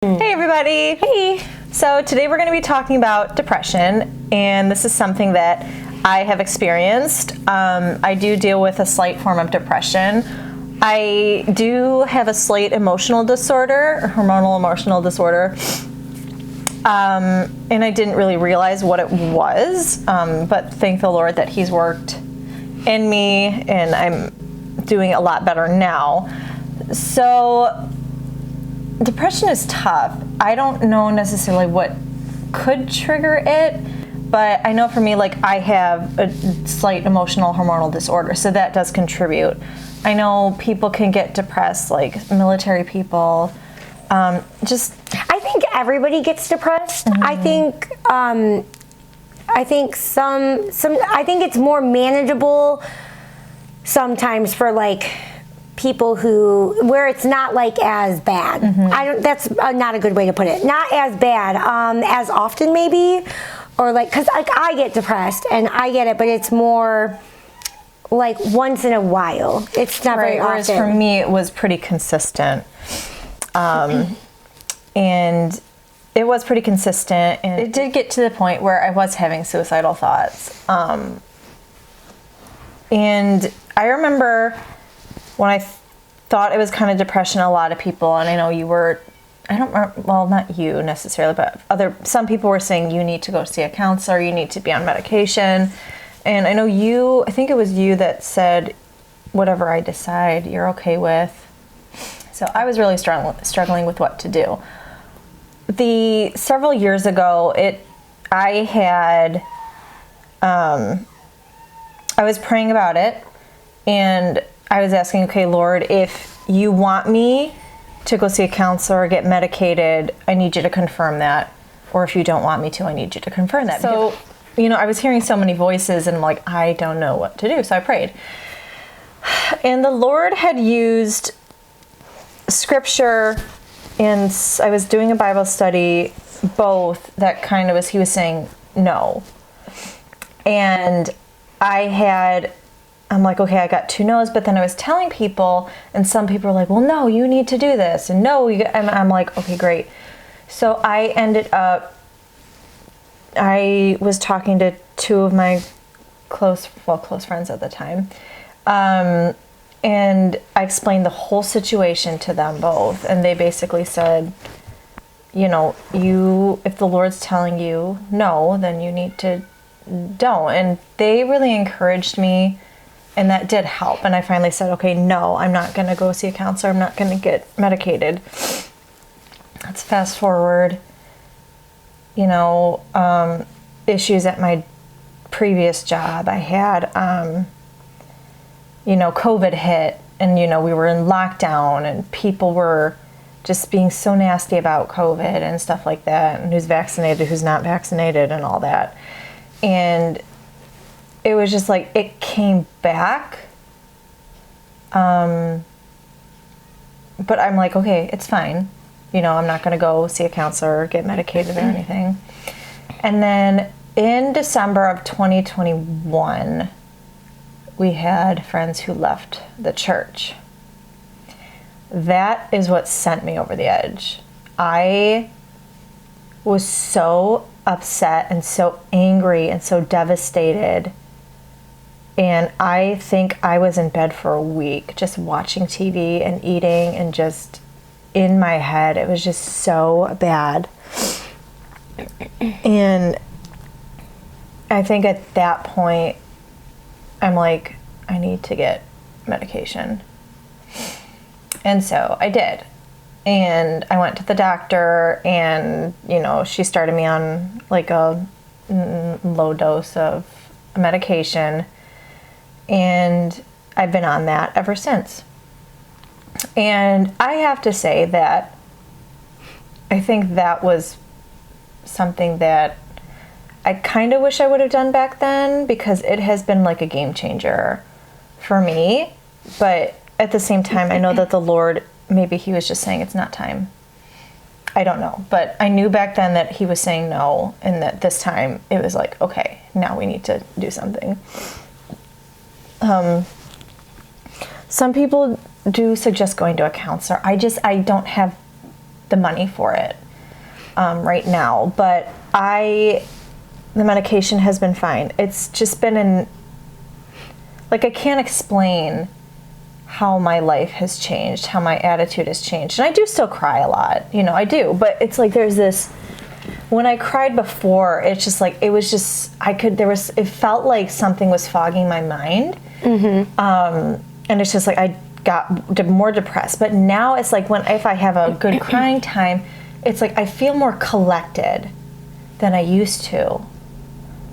Hey everybody! Hey! So today we're going to be talking about depression, and this is something that I have experienced. I do deal with a slight form of depression. I do have a slight emotional disorder, or hormonal emotional disorder, and I didn't really realize what it was, but thank the Lord that He's worked in me, and I'm doing a lot better now. So depression is tough. I don't know necessarily what could trigger it, but I know for me, like, I have a slight emotional hormonal disorder, so that does contribute. I know people can get depressed, like military people. I think everybody gets depressed. Mm-hmm. I think it's more manageable sometimes for like people where it's not like as bad. Mm-hmm. That's not a good way to put it. Not as bad, as often maybe, or like, cause like I get depressed and I get it, but it's more like once in a while. It's not very often. Whereas for me, it was pretty consistent, and it was pretty consistent, and it did get to the point where I was having suicidal thoughts. And I remember when I thought it was kind of depression, a lot of people, and I know you were, well, not you necessarily, but some people were saying you need to go see a counselor, you need to be on medication. And I know I think it was you that said, whatever I decide, you're okay with. So I was really struggling with what to do. Several years ago, I was praying about it, and I was asking, okay, Lord, if you want me to go see a counselor or get medicated, I need you to confirm that. Or if you don't want me to, I need you to confirm that. So, I was hearing so many voices, and I'm like, I don't know what to do. So I prayed. And the Lord had used scripture, and I was doing a Bible study, both that kind of he was saying no. And I'm like, okay, I got 2 no's, but then I was telling people, and some people were like, well, no, you need to do this, and no, and I'm like, okay, great. So I was talking to 2 of my close friends at the time, and I explained the whole situation to them both, and they basically said, if the Lord's telling you no, then you need to don't. And they really encouraged me, and that did help. And I finally said, okay, no, I'm not going to go see a counselor. I'm not going to get medicated. Let's fast forward, issues at my previous job. I had, COVID hit, and, we were in lockdown, and people were just being so nasty about COVID and stuff like that, and who's vaccinated, who's not vaccinated, and all that. And it was just like, it came back. But I'm like, okay, it's fine. I'm not going to go see a counselor or get medicated or anything. And then in December of 2021, we had friends who left the church. That is what sent me over the edge. I was so upset and so angry and so devastated. And I think I was in bed for a week just watching TV and eating, and just in my head, it was just so bad. And I think at that point, I'm like, I need to get medication. And so I did. And I went to the doctor, and, she started me on like a low dose of medication. And I've been on that ever since. And I have to say that I think that was something that I kind of wish I would have done back then, because it has been like a game changer for me. But at the same time, I know that the Lord, maybe He was just saying it's not time. I don't know. But I knew back then that He was saying no, and that this time it was like, okay, now we need to do something. Some people do suggest going to a counselor. I don't have the money for it right now. But the medication has been fine. It's just been I can't explain how my life has changed, how my attitude has changed. And I do still cry a lot, I do. But it's like there's this, when I cried before, it's just like, it was just, it felt like something was fogging my mind. And it's just like I got more depressed. But now it's like if I have a good crying time, it's like I feel more collected than I used to.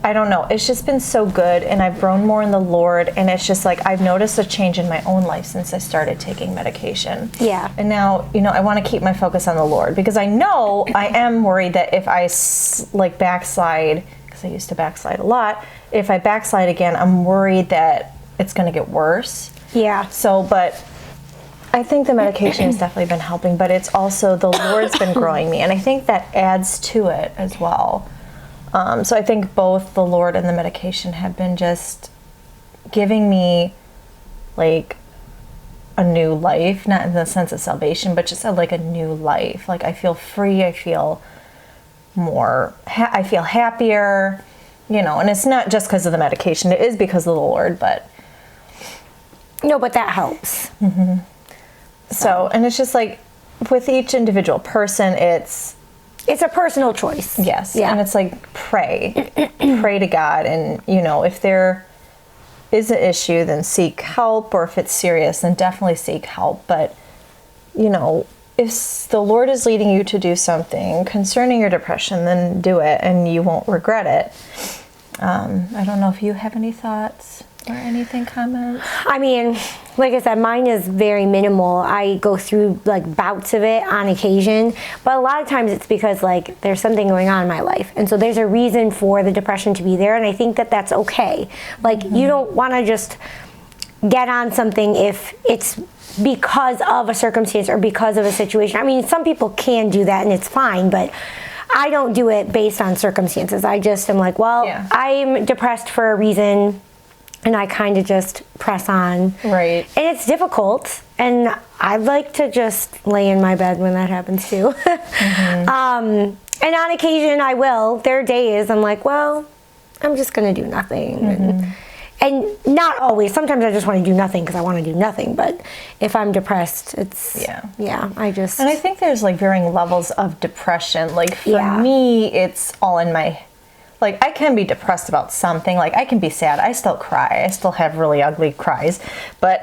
I don't know. It's just been so good, and I've grown more in the Lord, and it's just like I've noticed a change in my own life since I started taking medication. Yeah. And now, I want to keep my focus on the Lord, because I know I am worried that if I backslide, because I used to backslide a lot, if I backslide again, I'm worried that it's going to get worse. Yeah. So, but I think the medication has definitely been helping, but it's also the Lord's been growing me, and I think that adds to it as well. So I think both the Lord and the medication have been just giving me a new life, not in the sense of salvation, but just a new life. I feel free, I feel more, I feel happier, and it's not just because of the medication, it is because of the Lord, but. No, but that helps. Mm-hmm. So, and it's just with each individual person, it's a personal choice. Yes. Yeah. And it's pray to God. And, if there is an issue, then seek help. Or if it's serious, then definitely seek help. But, if the Lord is leading you to do something concerning your depression, then do it and you won't regret it. I don't know if you have any thoughts or anything, comments? I mean, like I said, mine is very minimal. I go through bouts of it on occasion, but a lot of times it's because there's something going on in my life, and so there's a reason for the depression to be there, and I think that that's okay. You don't want to just get on something if it's because of a circumstance or because of a situation. I mean, some people can do that and it's fine, but I don't do it based on circumstances. I just am yeah. I'm depressed for a reason. And I kind of just press on. Right. And it's difficult. And I like to just lay in my bed when that happens too. And on occasion I will. There are days I'm I'm just going to do nothing. And not always. Sometimes I just want to do nothing because I want to do nothing. But if I'm depressed, it's, I just. And I think there's varying levels of depression. For me, it's all in my I can be depressed about something. I can be sad. I still cry. I still have really ugly cries. But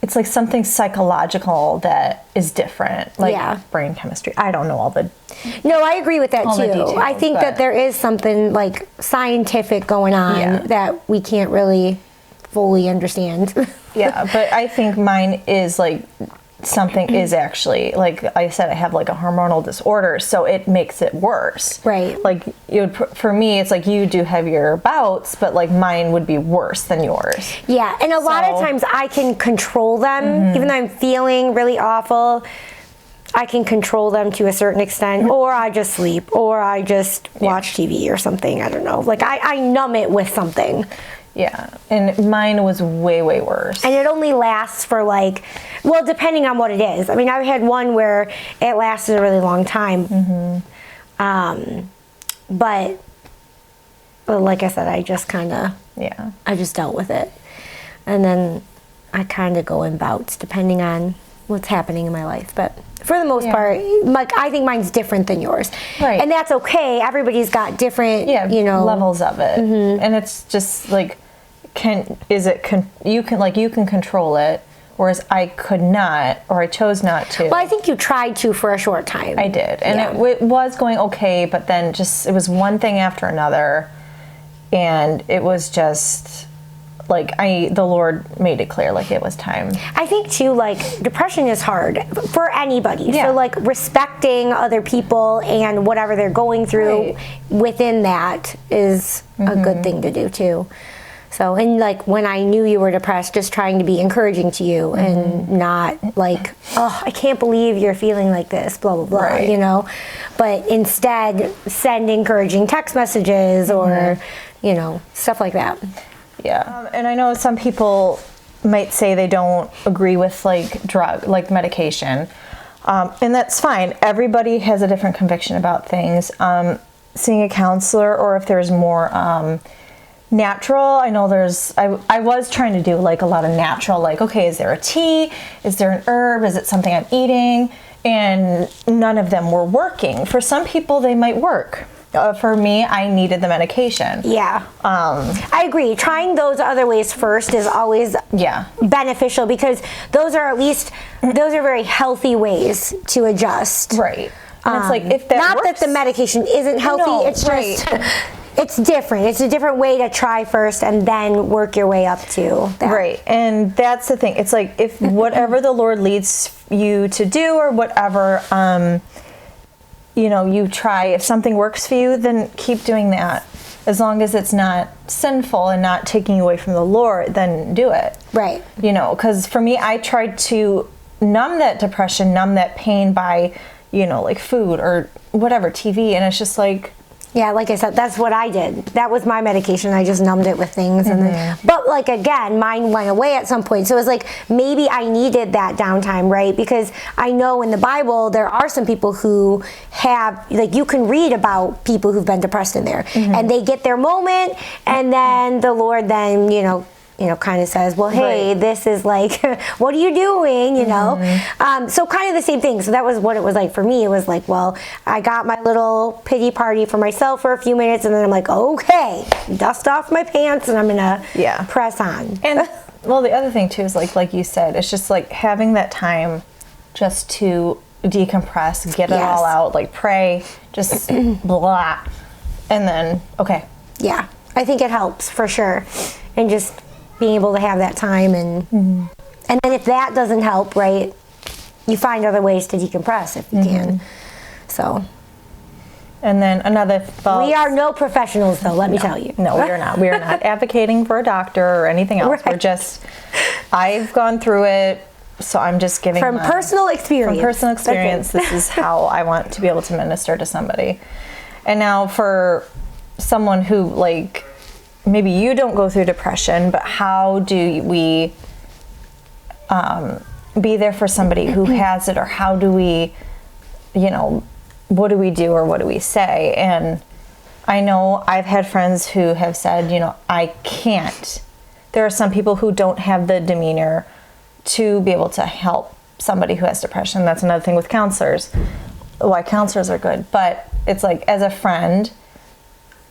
it's something psychological that is different. Brain chemistry. I don't know all the... No, I agree with that too. Details, I think that there is something scientific going on that we can't really fully understand. Yeah, but I think mine is something is actually, I said, I have a hormonal disorder, so it makes it worse. Right. For me, it's you do have your bouts, but mine would be worse than yours. Yeah, and a lot of times I can control them, even though I'm feeling really awful. I can control them to a certain extent, or I just sleep, or I just watch TV or something. I don't know. I numb it with something. Yeah, and mine was way, way worse. And it only lasts for depending on what it is. I mean, I had one where it lasted a really long time. But like I said, I just kind of, I just dealt with it. And then I kind of go in bouts depending on what's happening in my life. But for the most part, I think mine's different than yours. Right. And that's okay. Everybody's got different, levels of it. And it's just you can control it, whereas I could not, or I chose not to. Well, I think you tried to for a short time. I did, and it was going okay, but then it was one thing after another, and it was just the Lord made it clear it was time. I think too, depression is hard for anybody. Yeah. So respecting other people and whatever they're going through within that is a good thing to do too. So, and when I knew you were depressed, just trying to be encouraging to you and not oh, I can't believe you're feeling like this, blah, blah, blah, But instead, send encouraging text messages or, stuff like that. Yeah. And I know some people might say they don't agree with medication. And that's fine. Everybody has a different conviction about things. Seeing a counselor, or if there's more natural, I know I was trying to do like a lot of natural, like, okay, is there a tea? Is there an herb? Is it something I'm eating? And none of them were working. For some people, they might work. For me, I needed the medication. Yeah. I agree. Trying those other ways first is always beneficial, because those are very healthy ways to adjust. Right. And it's like, if that not works, that the medication isn't healthy, it's just it's different. It's a different way to try first and then work your way up to that. Right. And that's the thing. It's like, if whatever the Lord leads you to do, or whatever, you try. If something works for you, then keep doing that. As long as it's not sinful and not taking you away from the Lord, then do it. Right. Because for me, I tried to numb that depression, numb that pain by, like food or whatever, TV. And it's just like... Yeah, like I said, that's what I did. That was my medication. I just numbed it with things. And then, but like, again, mine went away at some point. So it was like, maybe I needed that downtime, right? Because I know in the Bible, there are some people who have, like, you can read about people who've been depressed in there. And they get their moment, and then the Lord then, kind of says, well, hey, this is like, what are you doing, So kind of the same thing. So that was what it was like for me. It was like, well, I got my little pity party for myself for a few minutes, and then I'm like, okay, dust off my pants, and I'm going to press on. And, well, the other thing, too, is like you said, it's just like having that time just to decompress, get it all out, like pray, just blah, and then, okay. Yeah, I think it helps for sure. And just being able to have that time, and then if that doesn't help, right, you find other ways to decompress if you can. So, and then another thought. We are no professionals, though. Let me tell you. No, we are not. We are not advocating for a doctor or anything else. We're just. I've gone through it, so I'm just giving from personal experience. From personal experience, this is how I want to be able to minister to somebody. And now for someone who, like, maybe you don't go through depression, but how do we be there for somebody who has it, or how do we, what do we do, or what do we say? And I know I've had friends who have said, I can't. There are some people who don't have the demeanor to be able to help somebody who has depression. That's another thing with counselors, why counselors are good. But it's like, as a friend,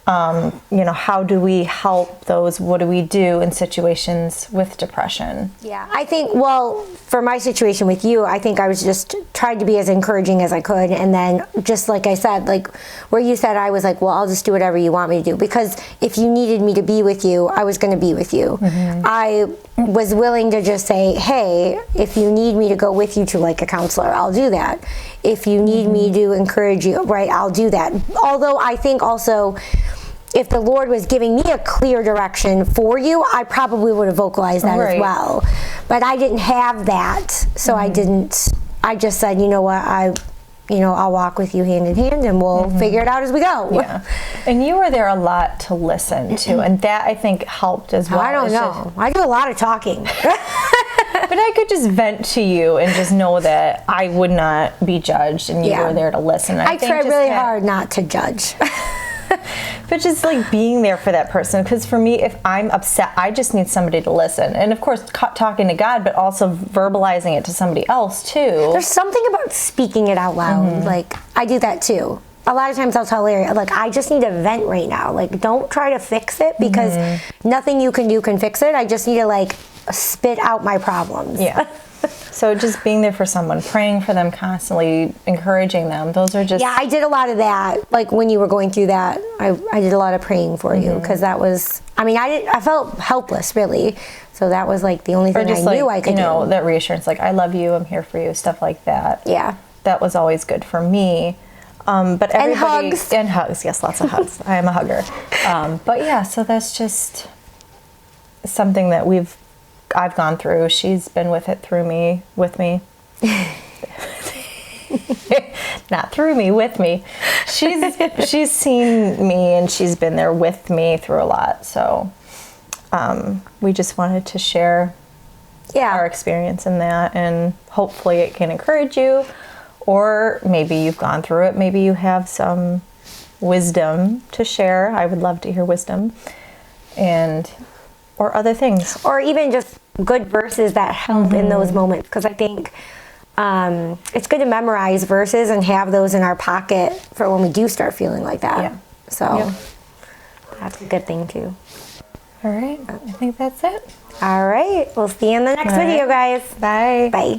how do we help those? What do we do in situations with depression? Yeah, I think, well, for my situation with you, I think I was just tried to be as encouraging as I could. And then just like I said, like where you said, I was like, well, I'll just do whatever you want me to do. Because if you needed me to be with you, I was going to be with you. I was willing to just say, hey, if you need me to go with you to like a counselor, I'll do that. If you need me to encourage you, right, I'll do that. Although I think also, if the Lord was giving me a clear direction for you, I probably would have vocalized that as well. But I didn't have that, so I didn't. I just said, you know what, I'll walk with you hand in hand, and we'll figure it out as we go. Yeah, and you were there a lot to listen to, and that I think helped as well. I don't know. I do a lot of talking. But I could just vent to you and just know that I would not be judged, and you were there to listen. I try really hard not to judge. But just like being there for that person, because for me, if I'm upset, I just need somebody to listen, and of course talking to God, but also verbalizing it to somebody else too. There's something about speaking it out loud. Like I do that too. A lot of times I'll tell Larry, like, I just need to vent right now. Like, don't try to fix it, because nothing you can do can fix it. I just need to like spit out my problems. Yeah. So just being there for someone, praying for them constantly, encouraging them, those are just... Yeah, I did a lot of that. Like when you were going through that, I did a lot of praying for you, because that was, I felt helpless, really. So that was like the only thing I knew I could do. That reassurance, like, I love you, I'm here for you, stuff like that. Yeah. That was always good for me. But everybody... And hugs. And hugs, yes, lots of hugs. I am a hugger. But yeah, so that's just something that I've gone through. She's been with me. Not through me, with me. She's seen me, and she's been there with me through a lot. So we just wanted to share our experience in that, and hopefully it can encourage you, or maybe you've gone through it. Maybe you have some wisdom to share. I would love to hear wisdom, or other things. Or even just good verses that help in those moments. Because I think it's good to memorize verses and have those in our pocket for when we do start feeling like that. Yeah. So that's a good thing too. All right. I think that's it. All right. We'll see you in the next video, guys. Bye. Bye.